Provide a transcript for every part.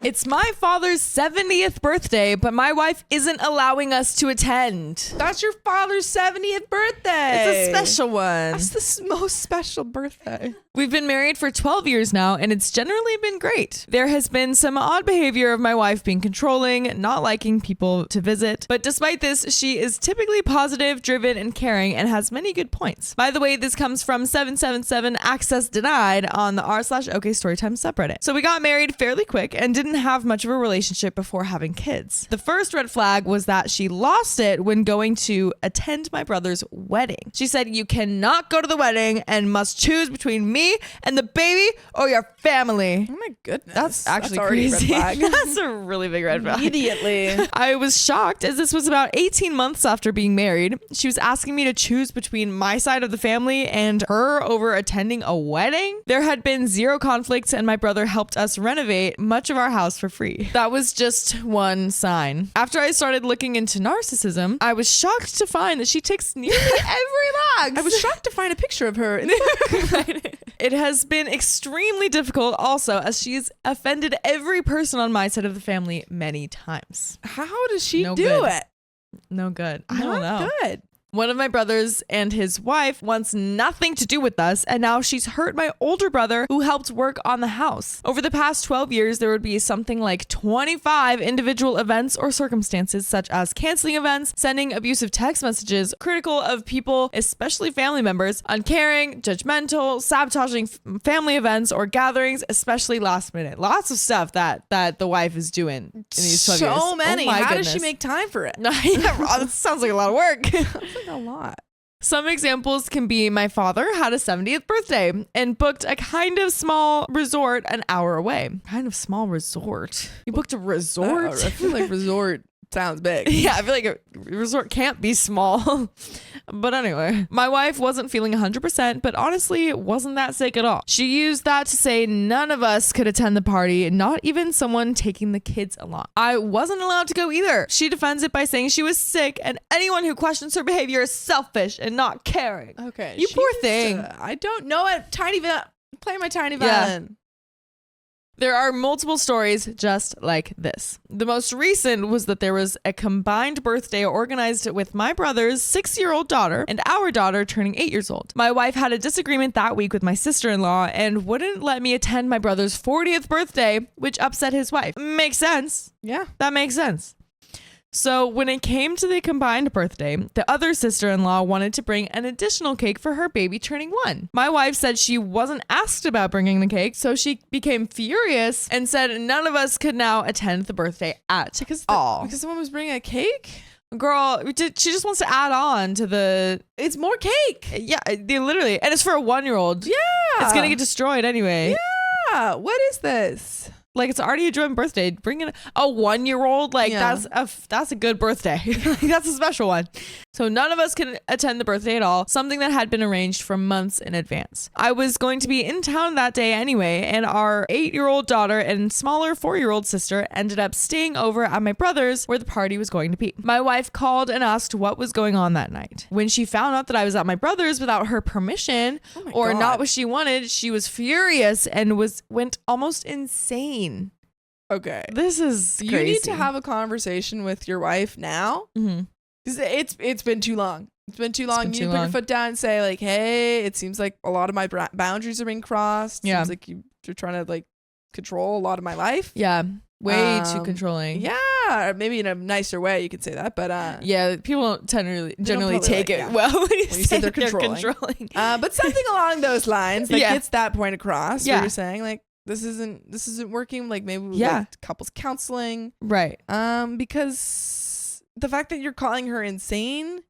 It's my father's 70th birthday, but my wife isn't allowing us to attend. That's your father's 70th birthday. It's a special one. That's the most special birthday. We've been married for 12 years now, and it's generally been great. There has been some odd behavior of my wife being controlling, not liking people to visit. But despite this, she is typically positive, driven, and caring, and has many good points. By the way, this comes from 777 access denied on the r/OKstorytime subreddit. So we got married fairly quick and didn't have much of a relationship before having kids. The first red flag was that she lost it when going to attend my brother's wedding. She said, "You cannot go to the wedding and must choose between me and the baby or your family." Oh my goodness. That's actually already crazy. a red flag. That's a really big red flag. Immediately. I was shocked as this was about 18 months after being married. She was asking me to choose between my side of the family and her over attending a wedding. There had been zero conflicts, and my brother helped us renovate much of our house for free. That was just one sign. After I started looking into narcissism, I was shocked to find that she ticks nearly every box. I was shocked to find a picture of her in the book. It has been extremely difficult also, as she's offended every person on my side of the family many times. How does she do good. it? No good. I don't know. Not good. One of my brothers and his wife wants nothing to do with us, and now she's hurt my older brother who helped work on the house. Over the past 12 years, there would be something like 25 individual events or circumstances, such as canceling events, sending abusive text messages, critical of people, especially family members, uncaring, judgmental, sabotaging family events or gatherings, especially last minute. Lots of stuff that the wife is doing in these 12 years. So many. Oh my How goodness. does she make time for it? Yeah, that sounds like a lot of work. That's a lot. Some examples can be my father had a 70th birthday and booked a kind of small resort an hour away. Kind of small resort? You booked a resort? I feel like resort sounds big. Yeah, I feel like a resort can't be small. But anyway, my wife wasn't feeling 100%, but honestly, it wasn't that sick at all. She used that to say none of us could attend the party, not even someone taking the kids along. I wasn't allowed to go either. She defends it by saying she was sick, and anyone who questions her behavior is selfish and not caring. Okay. You poor thing. I don't know it. Play my tiny violin. There are multiple stories just like this. The most recent was that there was a combined birthday organized with my brother's 6-year-old daughter and our daughter turning 8 years old. My wife had a disagreement that week with my sister-in-law and wouldn't let me attend my brother's 40th birthday, which upset his wife. Makes sense. Yeah. That makes sense. So when it came to the combined birthday, the other sister-in-law wanted to bring an additional cake for her baby turning 1. My wife said she wasn't asked about bringing the cake, so she became furious and said none of us could now attend the birthday at all. Because someone was bringing a cake? Girl, she just wants to add on to the... It's more cake. Yeah, literally. And it's for a 1-year-old. Yeah. It's going to get destroyed anyway. Yeah. What is this? Like, it's already a joint birthday. Bring in a 1-year-old. Like, Yeah. that's a good birthday. That's a special one. So none of us can attend the birthday at all, something that had been arranged for months in advance. I was going to be in town that day anyway, and our 8-year-old daughter and smaller 4-year-old sister ended up staying over at my brother's where the party was going to be. My wife called and asked what was going on that night. When she found out that I was at my brother's without her permission or God. not what she wanted, she was furious and went almost insane. Okay. This is crazy. You need to have a conversation with your wife now. Mm-hmm. It's been too long. It's been too long. been You too need to put long. your foot down and say like, hey, it seems like a lot of my boundaries are being crossed. Yeah. Seems like you're trying to like control a lot of my life. Yeah. Way too Um, controlling. Yeah. Or maybe in a nicer way you can say that. But Yeah, people don't generally probably take like, it yeah. well when you When you say say they're they're controlling. controlling. but something along those lines that Yeah. gets that point across. Yeah. Where you're saying like this isn't working. Like maybe we Yeah. like couples counseling. Right. Because the fact that you're calling her insane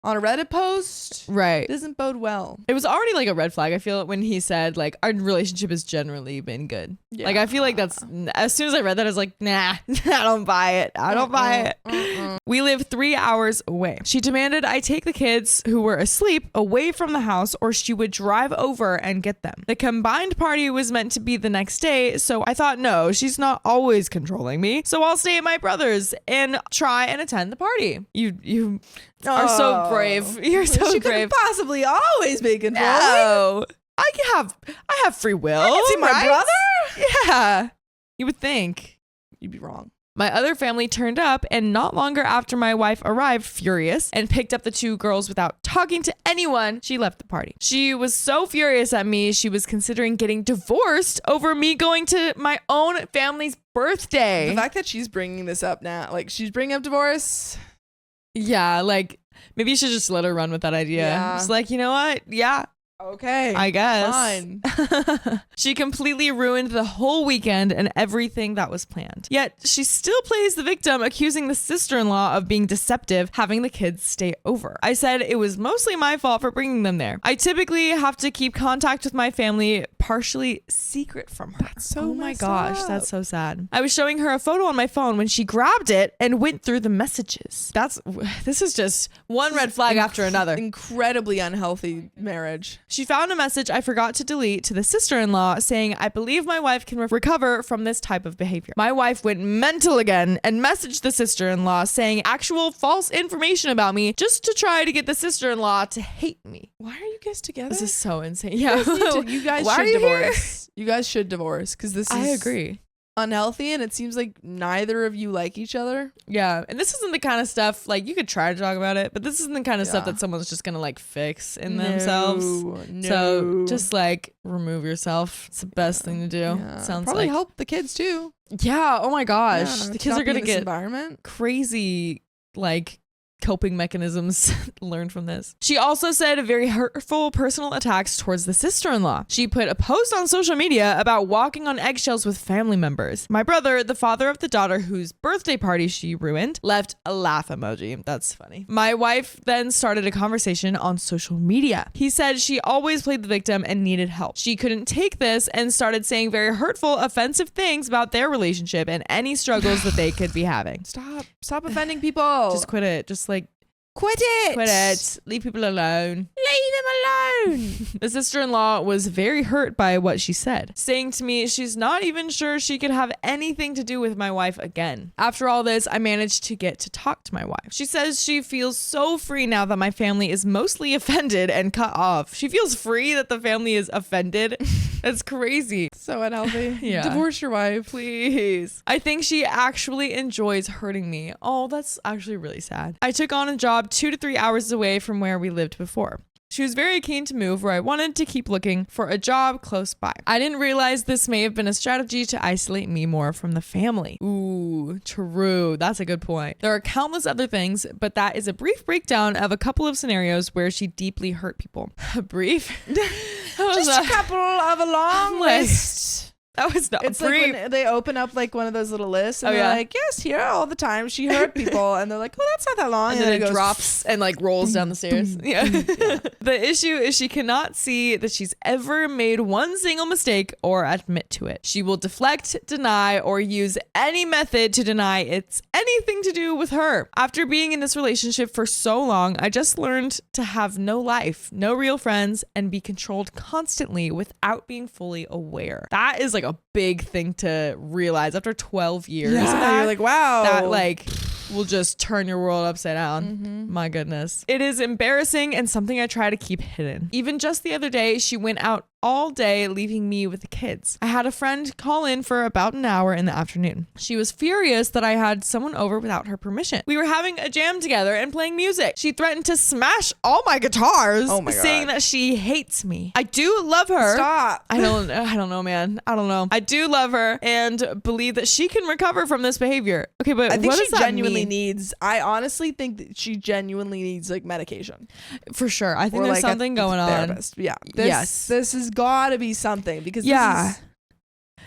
on a Reddit post Right. doesn't bode well. It was already like a red flag. I feel when he said like our relationship has generally been good. Yeah. Like I feel like that's as soon as I read that I was like, nah, I don't buy it. I don't buy it. We live 3 hours away. She demanded I take the kids who were asleep away from the house or she would drive over and get them. The combined party was meant to be the next day, so I thought, no, she's not always controlling me. So I'll stay at my brother's and try and attend the party. You are so brave. You're so she brave. couldn't possibly always be controlling. No. I have free will. I can see my right? brother. Yeah. You would think. you'd be wrong. My other family turned up, and not longer after my wife arrived, furious, and picked up the 2 girls without talking to anyone, she left the party. She was so furious at me, she was considering getting divorced over me going to my own family's birthday. The fact that she's bringing this up now, like she's bringing up divorce. Yeah, like maybe you should just let her run with that idea. Yeah. Just like, you know what? Yeah. Okay. I guess. Fine. She completely ruined the whole weekend and everything that was planned. Yet she still plays the victim, accusing the sister-in-law of being deceptive, having the kids stay over. I said it was mostly my fault for bringing them there. I typically have to keep contact with my family partially secret from her. That's so oh my messed gosh, up. that's so sad. I was showing her a photo on my phone when she grabbed it and went through the messages. This is just one red flag after another. Incredibly unhealthy marriage. She found a message I forgot to delete to the sister-in-law saying, I believe my wife can recover from this type of behavior. My wife went mental again and messaged the sister-in-law saying actual false information about me just to try to get the sister-in-law to hate me. Why are you guys together? This is so insane. Yeah. You guys Why are should you here? divorce. You guys should divorce because this is I agree. unhealthy, and it seems like neither of you like each other. Yeah. And this isn't the kind of stuff, like, you could try to talk about it, but this isn't the kind of stuff Yeah. that someone's just gonna like fix in themselves. No. So just like remove yourself. It's the best thing to do. Yeah. Sounds probably like. help the kids too. Yeah. Oh my gosh. Yeah, The to kids not are be in gonna this get environment. crazy like coping mechanisms learned from this. She also said very hurtful personal attacks towards the sister-in-law. She put a post on social media about walking on eggshells with family members. My brother, the father of the daughter whose birthday party she ruined, left a laugh emoji. That's funny. My wife then started a conversation on social media. He said she always played the victim and needed help. She couldn't take this and started saying very hurtful, offensive things about their relationship and any struggles that they could be having. Stop offending people. Just quit it. Just like quit it. quit it. Leave people alone. Leave them alone. The sister-in-law was very hurt by what she said, saying to me she's not even sure she could have anything to do with my wife again. After all this, I managed to get to talk to my wife. She says she feels so free now that my family is mostly offended and cut off. She feels free that the family is offended. That's crazy. So unhealthy. Yeah. Divorce your wife. Please. I think she actually enjoys hurting me. Oh, that's actually really sad. I took on a job 2 to 3 hours away from where we lived before. She was very keen to move where I wanted to keep looking for a job close by. I didn't realize this may have been a strategy to isolate me more from the family. Ooh, true. That's a good point. There are countless other things, but that is a brief breakdown of a couple of scenarios where she deeply hurt people. A brief? Just a couple of a long list. That was not It's brief. like when they open up like one of those little lists and Oh, they're yeah. like, yes, here all the time she hurt people. And they're like, oh, that's not that long. And then it goes, drops and like rolls down the stairs. Yeah. The issue is she cannot see that she's ever made one single mistake or admit to it. She will deflect, deny, or use any method to deny it's anything to do with her. After being in this relationship for so long, I just learned to have no life, no real friends, and be controlled constantly without being fully aware. That is like a big thing to realize after 12 years. Yeah, you're like, wow. That like will just turn your world upside down. Mm-hmm. My goodness. It is embarrassing and something I try to keep hidden. Even just the other day, she went out all day, leaving me with the kids. I had a friend call in for about an hour in the afternoon. She was furious that I had someone over without her permission. We were having a jam together and playing music. She threatened to smash all my guitars, Oh my God. saying that she hates me. I do love her. Stop. I don't know, man. I don't know. I do love her and believe that she can recover from this behavior. Okay, but I think what she does that genuinely mean? needs, I honestly think that she genuinely needs like medication. For sure. I think Or, there's like, a something going on. therapist. Yeah. Yes. This has got to be something because Yeah.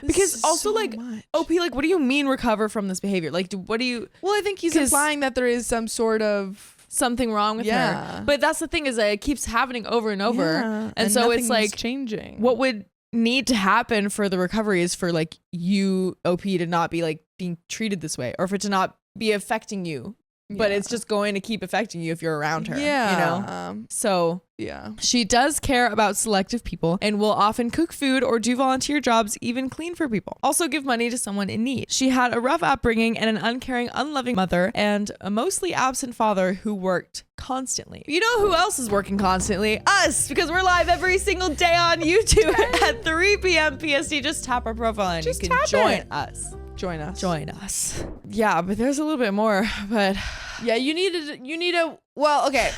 this Because is also so like much. OP, like what do you mean recover from this behavior? Like what do you Well, I think he's 'cause- implying that there is some sort of something wrong with Yeah. her? But that's the thing is that it keeps happening over and over. Yeah, And so it's nothing's like changing. what would need to happen for the recovery is for like you OP to not be like being treated this way or for it to not be affecting you. But Yeah. it's just going to keep affecting you if you're around her. Yeah. You know? So Yeah. she does care about selective people and will often cook food or do volunteer jobs, even clean for people. Also give money to someone in need. She had a rough upbringing and an uncaring, unloving mother and a mostly absent father who worked constantly. You know who else is working constantly? Us, because we're live every single day on YouTube at 3 p.m. PST. Just tap our profile and Just you can tap join it. us. Join us. Yeah, but there's a little bit more. But yeah, you need a. Well, okay.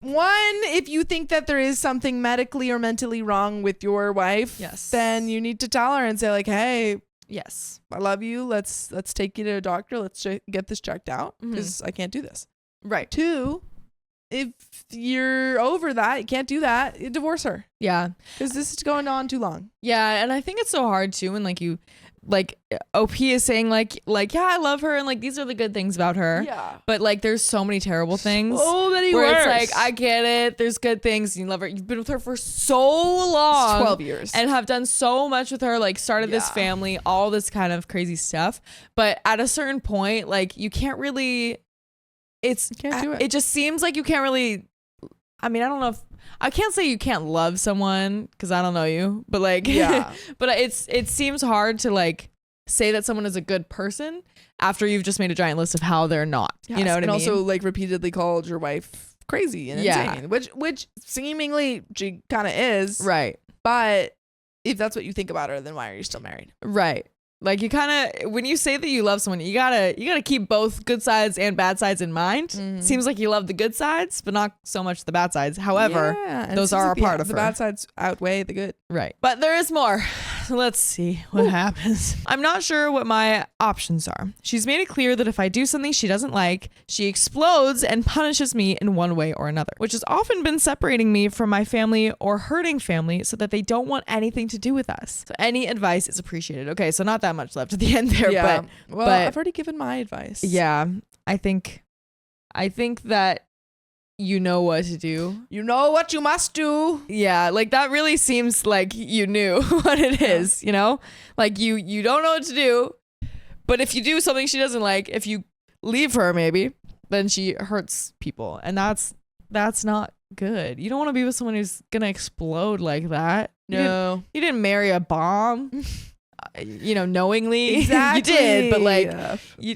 One, if you think that there is something medically or mentally wrong with your wife, yes, then you need to tell her and say like, hey, yes, I love you. Let's take you to a doctor. Let's get this checked out because I can't do this. Right. 2, if you're over that, you can't do that, you divorce her. Yeah. Because this is going on too long. Yeah, and I think it's so hard too when like OP is saying like yeah, I love her and like these are the good things about her. Yeah. But like there's so many terrible things. So many where worse. It's like, I get it. There's good things. You love her. You've been with her for so long. 12 years. And have done so much with her, like started this family, all this kind of crazy stuff. But at a certain point, like you can't really, you can't do it. It just seems like you can't really, I mean, I don't know if, I can't say you can't love someone because I don't know you, but like, yeah. but it seems hard to like say that someone is a good person after you've just made a giant list of how they're not. Yes. You know what I mean? And also like repeatedly called your wife crazy and insane, which seemingly she kind of is. Right. But if that's what you think about her, then why are you still married? Right. Like you kind of, when you say that you love someone, you gotta keep both good sides and bad sides in mind. Seems like you love the good sides, but not so much the bad sides. However, those are a part of the her. bad sides outweigh the good. Right. But there is more. Let's see what happens. I'm not sure what my options are. She's made it clear that if I do something she doesn't like, she explodes and punishes me in one way or another, which has often been separating me from my family or hurting family so that they don't want anything to do with us. So any advice is appreciated. Okay, so not that much left at the end there, but I've already given my advice. Yeah, I think that you know what to do. You know what you must do. Yeah, like that really seems like you knew what it is, you know? Like you don't know what to do, but if you do something she doesn't like, if you leave her maybe, then she hurts people, and that's not good. You don't want to be with someone who's gonna explode like that. No. You didn't marry a bomb. Knowingly. Exactly. You did, but like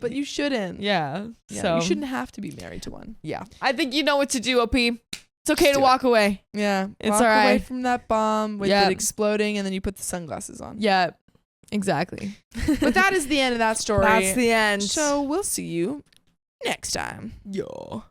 but you shouldn't. Yeah. So you shouldn't have to be married to one. Yeah. I think you know what to do, OP. It's okay to do walk away. Yeah. It's walk all right. away from that bomb with it exploding, and then you put the sunglasses on. Yeah. Exactly. But that is the end of that story. That's the end. So we'll see you next time. Yo.